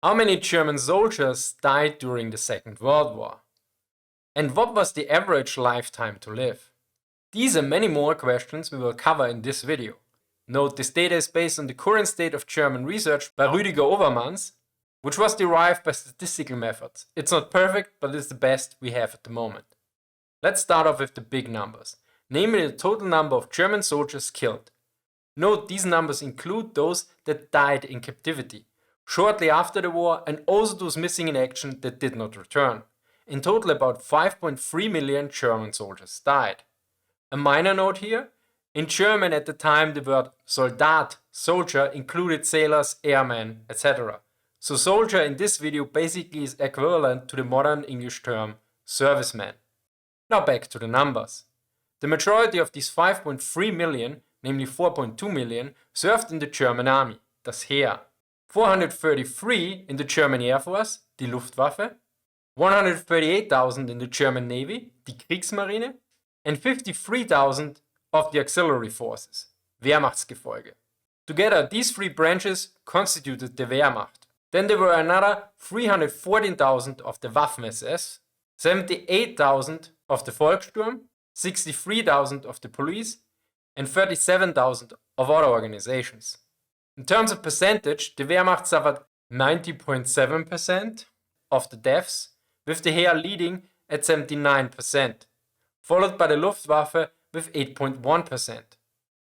How many German soldiers died during the Second World War? And what was the average lifetime to live? These and many more questions we will cover in this video. Note this data is based on the current state of German research by Rüdiger Overmans, which was derived by statistical methods. It's not perfect, but it's the best we have at the moment. Let's start off with the big numbers, namely the total number of German soldiers killed. Note these numbers include those that died in captivity, shortly after the war, and also those missing in action that did not return. In total, about 5.3 million German soldiers died. A minor note here, in German at the time the word Soldat, soldier, included sailors, airmen, etc. So soldier in this video basically is equivalent to the modern English term serviceman. Now back to the numbers. The majority of these 5.3 million, namely 4.2 million, served in the German army, das Heer. 433 in the German Air Force, die Luftwaffe, 138,000 in the German Navy, die Kriegsmarine, and 53,000 of the auxiliary forces, Wehrmachtsgefolge. Together, these three branches constituted the Wehrmacht. Then there were another 314,000 of the Waffen SS, 78,000 of the Volkssturm, 63,000 of the police, and 37,000 of other organizations. In terms of percentage, the Wehrmacht suffered 90.7% of the deaths, with the Heer leading at 79%, followed by the Luftwaffe with 8.1%,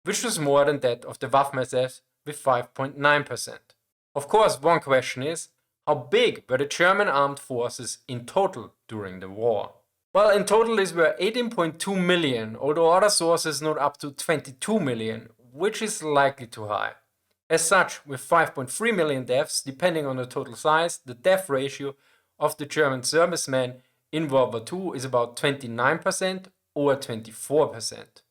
which was more than that of the Waffen SS with 5.9%. Of course, one question is, how big were the German armed forces in total during the war? Well, in total these were 18.2 million, although other sources note up to 22 million, which is likely too high. As such, with 5.3 million deaths, depending on the total size, the death ratio of the German servicemen in World War II is about 29% or 24%.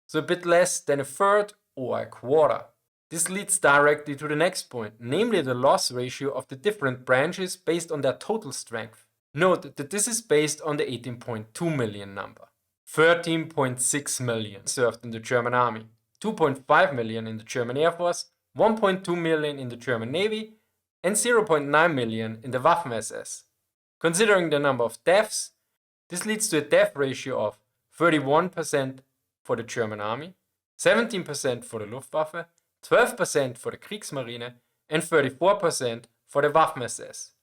So a bit less than a third or a quarter. This leads directly to the next point, namely the loss ratio of the different branches based on their total strength. Note that this is based on the 18.2 million number. 13.6 million served in the German army, 2.5 million in the German Air Force, 1.2 million in the German Navy, and 0.9 million in the Waffen SS. Considering the number of deaths, this leads to a death ratio of 31% for the German army, 17% for the Luftwaffe, 12% for the Kriegsmarine, and 34% for the Waffen SS.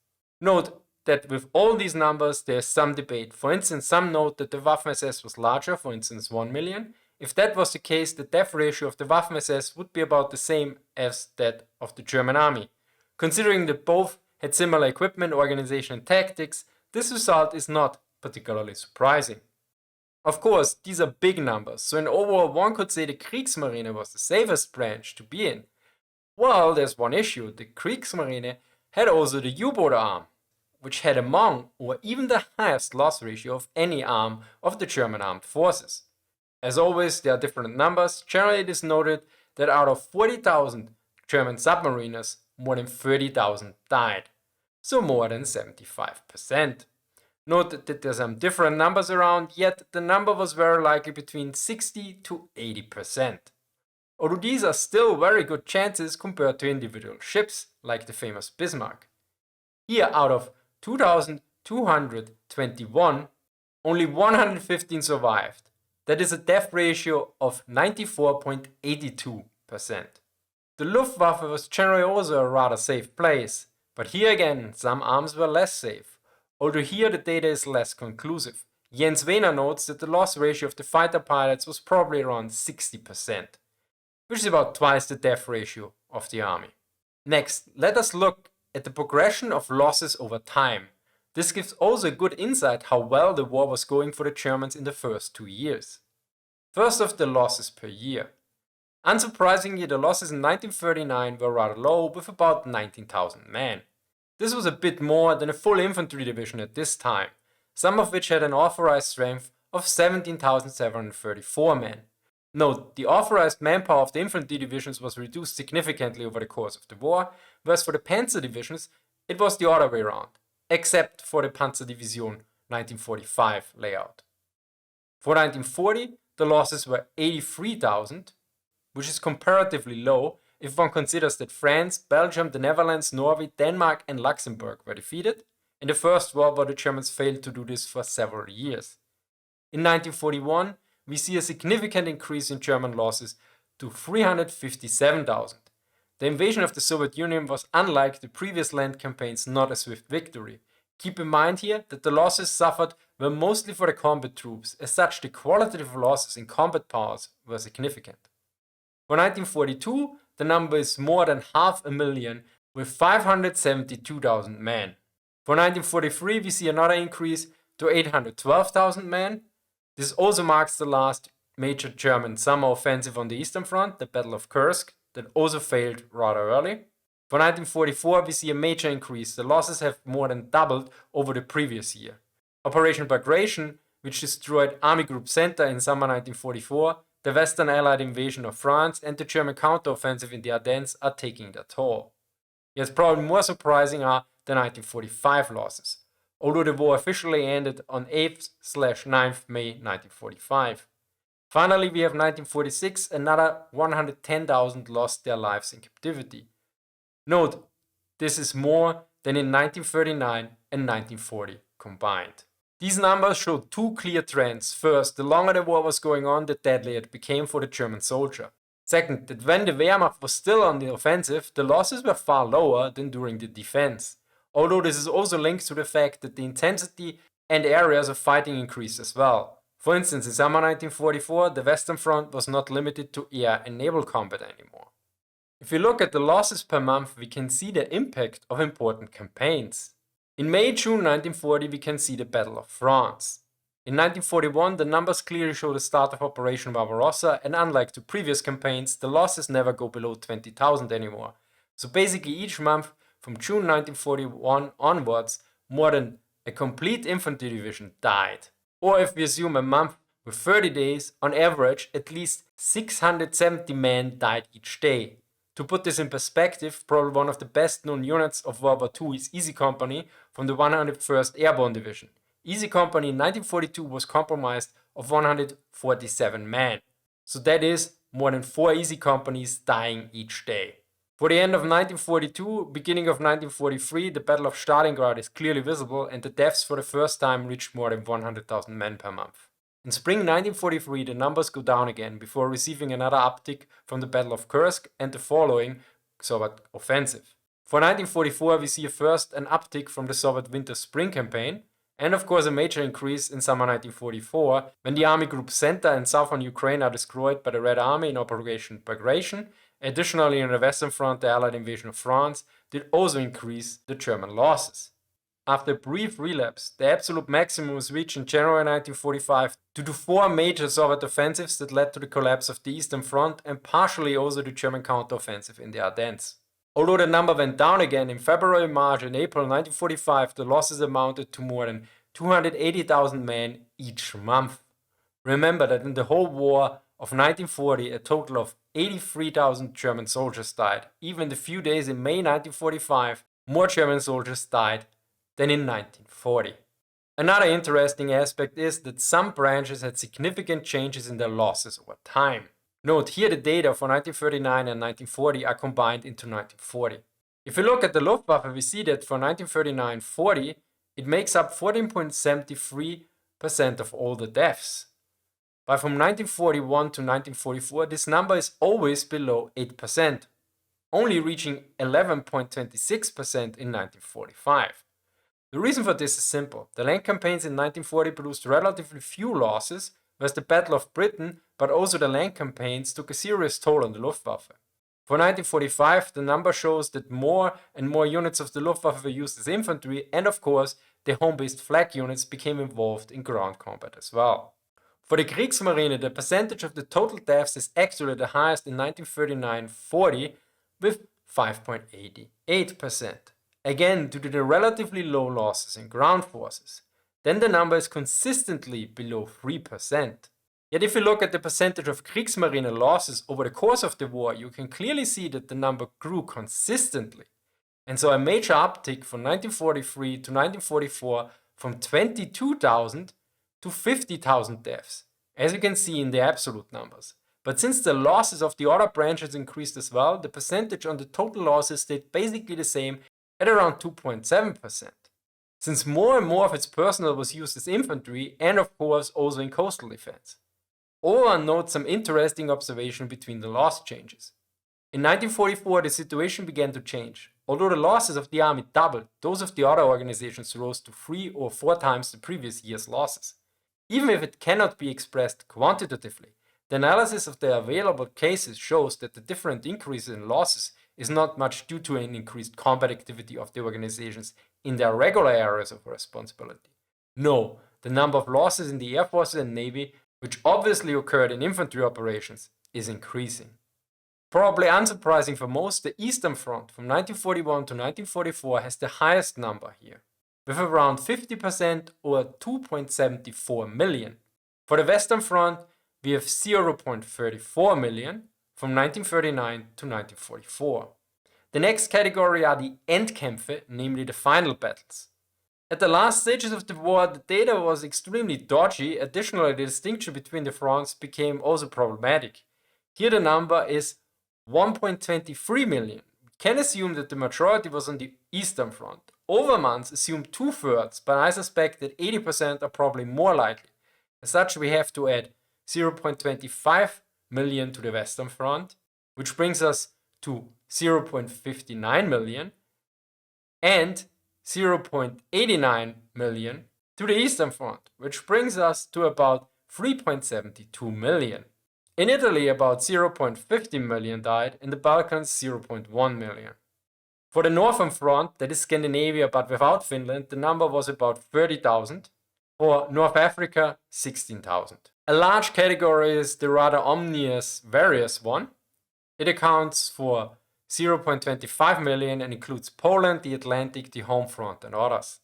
Note that with all these numbers there is some debate. For instance, some note that the Waffen SS was larger, for instance 1 million. If that was the case, the death ratio of the Waffen SS would be about the same as that of the German army. Considering that both had similar equipment, organization and tactics, this result is not particularly surprising. Of course, these are big numbers, so in overall one could say the Kriegsmarine was the safest branch to be in. Well, there's one issue. The Kriegsmarine had also the U-boat arm, which had among or even the highest loss ratio of any arm of the German armed forces. As always, there are different numbers. Generally, it is noted that out of 40,000 German submariners, more than 30,000 died, so more than 75%. Note that there are some different numbers around, yet the number was very likely between 60 to 80%. Although these are still very good chances compared to individual ships, like the famous Bismarck. Here, out of 2,221, only 115 survived. That is a death ratio of 94.82%. The Luftwaffe was generally also a rather safe place, but here again some arms were less safe, although here the data is less conclusive. Jens Wehner notes that the loss ratio of the fighter pilots was probably around 60%, which is about twice the death ratio of the army. Next, let us look at the progression of losses over time. This gives also a good insight how well the war was going for the Germans in the first 2 years. First of the losses per year. Unsurprisingly, the losses in 1939 were rather low, with about 19,000 men. This was a bit more than a full infantry division at this time, some of which had an authorized strength of 17,734 men. Note, the authorized manpower of the infantry divisions was reduced significantly over the course of the war, whereas for the panzer divisions it was the other way around, except for the Panzerdivision 1945 layout. For 1940, the losses were 83,000, which is comparatively low if one considers that France, Belgium, the Netherlands, Norway, Denmark and Luxembourg were defeated. In the First World War, the Germans failed to do this for several years. In 1941, we see a significant increase in German losses to 357,000. The invasion of the Soviet Union was, unlike the previous land campaigns, not a swift victory. Keep in mind here that the losses suffered were mostly for the combat troops, as such the qualitative losses in combat powers were significant. For 1942, the number is more than 500,000 with 572,000 men. For 1943, we see another increase to 812,000 men. This also marks the last major German summer offensive on the Eastern Front, the Battle of Kursk, that also failed rather early. For 1944, we see a major increase. The losses have more than doubled over the previous year. Operation Bagration, which destroyed Army Group Center in summer 1944, the Western Allied invasion of France, and the German counteroffensive in the Ardennes are taking their toll. Yet probably more surprising are the 1945 losses, although the war officially ended on 8th/9th May 1945. Finally, we have 1946, another 110,000 lost their lives in captivity. Note, this is more than in 1939 and 1940 combined. These numbers show two clear trends. First, the longer the war was going on, the deadlier it became for the German soldier. Second, that when the Wehrmacht was still on the offensive, the losses were far lower than during the defense. Although this is also linked to the fact that the intensity and areas of fighting increased as well. For instance, in summer 1944, the Western Front was not limited to air and naval combat anymore. If we look at the losses per month, we can see the impact of important campaigns. In May-June 1940, we can see the Battle of France. In 1941, the numbers clearly show the start of Operation Barbarossa, and unlike the previous campaigns, the losses never go below 20,000 anymore. So basically each month from June 1941 onwards, more than a complete infantry division died. Or if we assume a month with 30 days, on average at least 670 men died each day. To put this in perspective, probably one of the best known units of World War II is Easy Company from the 101st Airborne Division. Easy Company in 1942 was comprised of 147 men. So that is more than 4 Easy Companies dying each day. For the end of 1942, beginning of 1943, the Battle of Stalingrad is clearly visible and the deaths for the first time reached more than 100,000 men per month. In spring 1943, the numbers go down again before receiving another uptick from the Battle of Kursk and the following Soviet offensive. For 1944, we see first an uptick from the Soviet winter-spring campaign, and of course a major increase in summer 1944 when the Army Group Center and southern Ukraine are destroyed by the Red Army in Operation Bagration. Additionally, on the Western Front, the Allied invasion of France did also increase the German losses. After a brief relapse, the absolute maximum was reached in January 1945 due to 4 major Soviet offensives that led to the collapse of the Eastern Front and partially also the German counteroffensive in the Ardennes. Although the number went down again in February, March and April 1945, the losses amounted to more than 280,000 men each month. Remember that in the whole war of 1940, a total of 83,000 German soldiers died. Even the few days in May 1945, more German soldiers died than in 1940. Another interesting aspect is that some branches had significant changes in their losses over time. Note here the data for 1939 and 1940 are combined into 1940. If we look at the Luftwaffe, we see that for 1939-40, it makes up 14.73% of all the deaths. But from 1941 to 1944, this number is always below 8%, only reaching 11.26% in 1945. The reason for this is simple. The land campaigns in 1940 produced relatively few losses, whereas the Battle of Britain, but also the land campaigns, took a serious toll on the Luftwaffe. For 1945, the number shows that more and more units of the Luftwaffe were used as infantry, and of course, the home-based flak units became involved in ground combat as well. For the Kriegsmarine, the percentage of the total deaths is actually the highest in 1939-40 with 5.88%. Again, due to the relatively low losses in ground forces. Then the number is consistently below 3%. Yet if you look at the percentage of Kriegsmarine losses over the course of the war, you can clearly see that the number grew consistently. And so a major uptick from 1943 to 1944 from 22,000 to 50,000 deaths, as you can see in the absolute numbers. But since the losses of the other branches increased as well, the percentage on the total losses stayed basically the same at around 2.7%. Since more and more of its personnel was used as infantry and of course also in coastal defense. Overmans notes some interesting observation between the loss changes. In 1944 the situation began to change. Although the losses of the army doubled, those of the other organizations rose to 3 or 4 times the previous year's losses. Even if it cannot be expressed quantitatively, the analysis of the available cases shows that the different increases in losses is not much due to an increased combat activity of the organizations in their regular areas of responsibility. No, the number of losses in the Air Forces and Navy, which obviously occurred in infantry operations, is increasing. Probably unsurprising for most, the Eastern Front from 1941 to 1944 has the highest number here, with around 50% or 2.74 million. For the Western Front, we have 0.34 million from 1939 to 1944. The next category are the Endkämpfe, namely the final battles. At the last stages of the war, the data was extremely dodgy. Additionally, the distinction between the fronts became also problematic. Here the number is 1.23 million. We can assume that the majority was on the Eastern Front. Overmans assumed 2/3, but I suspect that 80% are probably more likely. As such, we have to add 0.25 million to the Western Front, which brings us to 0.59 million, and 0.89 million to the Eastern Front, which brings us to about 3.72 million. In Italy, about 0.50 million died, in the Balkans 0.1 million. For the Northern Front, that is Scandinavia but without Finland, the number was about 30,000. For North Africa, 16,000. A large category is the rather ominous various one. It accounts for 0.25 million and includes Poland, the Atlantic, the Home Front and others.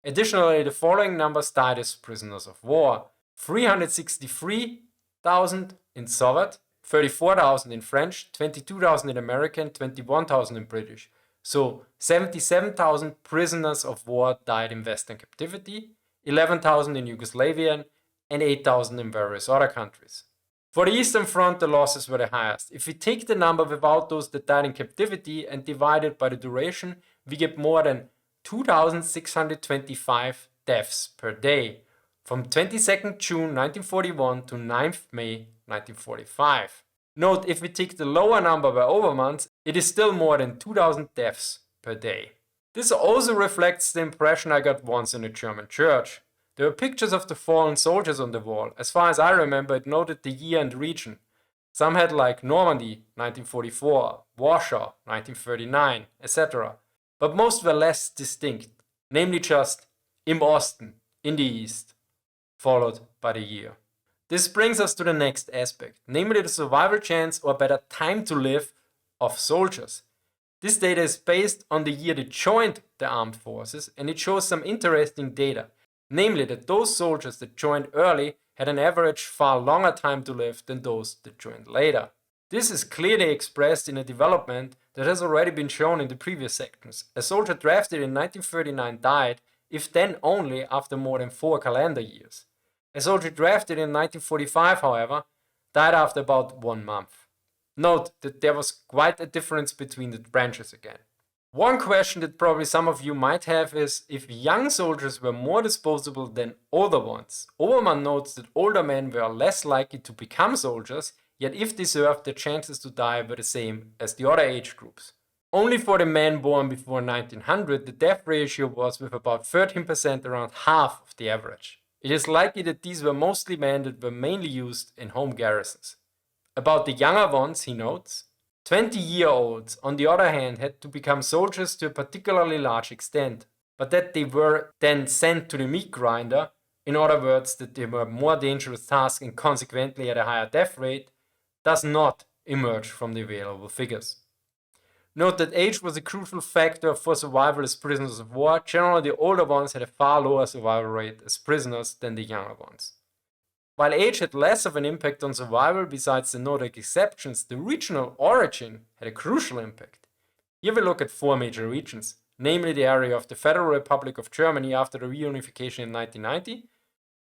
Additionally, the following numbers died as prisoners of war: 363,000 in Soviet, 34,000 in French, 22,000 in American, 21,000 in British. So 77,000 prisoners of war died in Western captivity, 11,000 in Yugoslavian, and 8,000 in various other countries. For the Eastern Front, the losses were the highest. If we take the number without those that died in captivity and divide it by the duration, we get more than 2,625 deaths per day, from 22nd June 1941 to 9th May 1945. Note, if we take the lower number by Overmans, it is still more than 2,000 deaths per day. This also reflects the impression I got once in a German church. There were pictures of the fallen soldiers on the wall. As far as I remember, it noted the year and region. Some had like Normandy, 1944, Warsaw, 1939, etc. But most were less distinct, namely just im Osten, in the East, followed by the year. This brings us to the next aspect, namely the survival chance or better time to live of soldiers. This data is based on the year they joined the armed forces, and it shows some interesting data. Namely that those soldiers that joined early had an average far longer time to live than those that joined later. This is clearly expressed in a development that has already been shown in the previous sections. A soldier drafted in 1939 died, if then only, after more than 4 calendar years. A soldier drafted in 1945, however, died after about 1 month. Note that there was quite a difference between the branches again. One question that probably some of you might have is if young soldiers were more disposable than older ones. Overmans notes that older men were less likely to become soldiers, yet if they served, their chances to die were the same as the other age groups. Only for the men born before 1900, the death ratio was with about 13% around half of the average. It is likely that these were mostly men that were mainly used in home garrisons. About the younger ones, he notes, 20-year-olds, on the other hand, had to become soldiers to a particularly large extent, but that they were then sent to the meat grinder, in other words, that they were more dangerous tasks and consequently had a higher death rate, does not emerge from the available figures. Note that age was a crucial factor for survival as prisoners of war. Generally, the older ones had a far lower survival rate as prisoners than the younger ones. While age had less of an impact on survival, besides the noted exceptions, the regional origin had a crucial impact. Here we look at 4 major regions, namely the area of the Federal Republic of Germany after the reunification in 1990,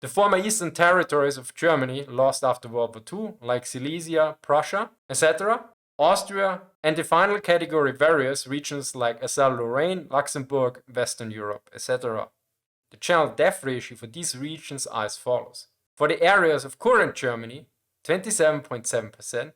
The former eastern territories of Germany lost after World War II, like Silesia, Prussia, etc., Austria, and the final category various regions like Alsace-Lorraine, Luxembourg, Western Europe, etc. The general death ratio for these regions are as follows. For the areas of current Germany, 27.7%,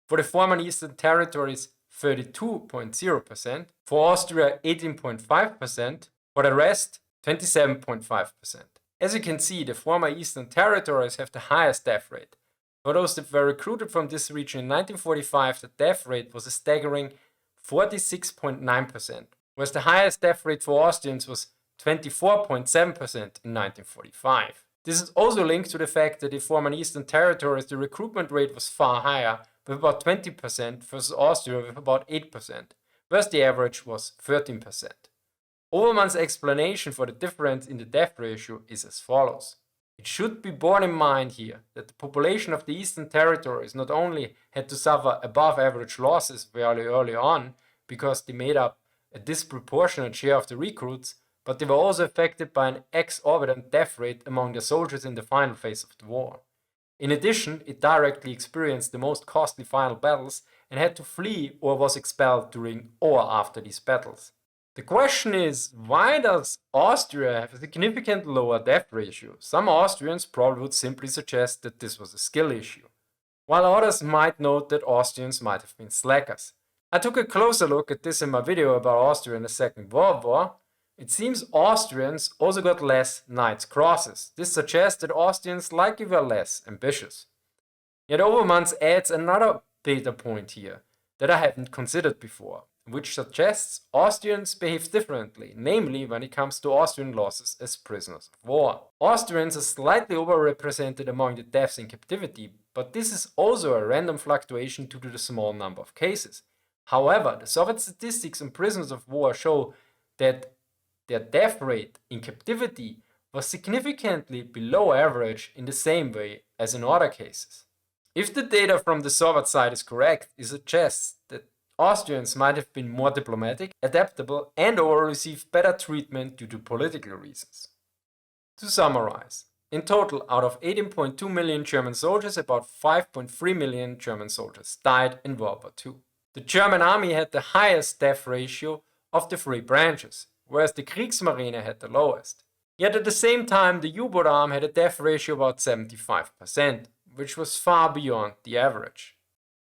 for the former eastern territories, 32.0%, for Austria, 18.5%, for the rest, 27.5%. As you can see, the former eastern territories have the highest death rate. For those that were recruited from this region in 1945, the death rate was a staggering 46.9%, whereas the highest death rate for Austrians was 24.7% in 1945. This is also linked to the fact that in former eastern territories the recruitment rate was far higher, with about 20% versus Austria with about 8%, whereas the average was 13%. Overmans' explanation for the difference in the death ratio is as follows. It should be borne in mind here that the population of the Eastern Territories not only had to suffer above average losses very early on because they made up a disproportionate share of the recruits, but they were also affected by an exorbitant death rate among their soldiers in the final phase of the war. In addition, it directly experienced the most costly final battles and had to flee or was expelled during or after these battles. The question is, why does Austria have a significantly lower death ratio? Some Austrians probably would simply suggest that this was a skill issue, while others might note that Austrians might have been slackers. I took a closer look at this in my video about Austria in the Second World War. It seems Austrians also got less Knight's Crosses. This suggests that Austrians likely were less ambitious. Yet Overmans adds another data point here that I hadn't considered before, which suggests Austrians behave differently, namely when it comes to Austrian losses as prisoners of war. Austrians are slightly overrepresented among the deaths in captivity, but this is also a random fluctuation due to the small number of cases. However, the Soviet statistics on prisoners of war show that their death rate in captivity was significantly below average in the same way as in other cases. If the data from the Soviet side is correct, it suggests that Austrians might have been more diplomatic, adaptable, and/or received better treatment due to political reasons. To summarize, in total, out of 18.2 million German soldiers, about 5.3 million German soldiers died in World War II. The German army had the highest death ratio of the three branches, whereas the Kriegsmarine had the lowest. Yet at the same time, the U-boat arm had a death ratio of about 75%, which was far beyond the average.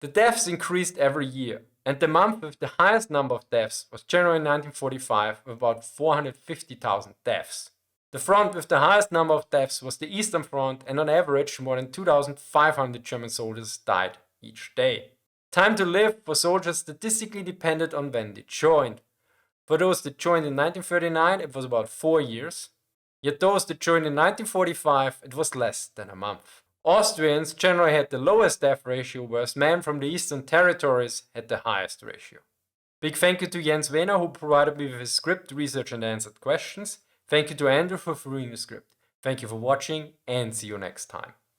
The deaths increased every year, and the month with the highest number of deaths was January 1945 with about 450,000 deaths. The front with the highest number of deaths was the Eastern Front, and on average more than 2,500 German soldiers died each day. Time to live for soldiers statistically depended on when they joined. For those that joined in 1939 it was about 4 years, yet those that joined in 1945 it was less than a month. Austrians generally had the lowest death ratio, whereas men from the Eastern Territories had the highest ratio. Big thank you to Jens Wehner, who provided me with his script, research and answered questions. Thank you to Andrew for reading the script. Thank you for watching and see you next time.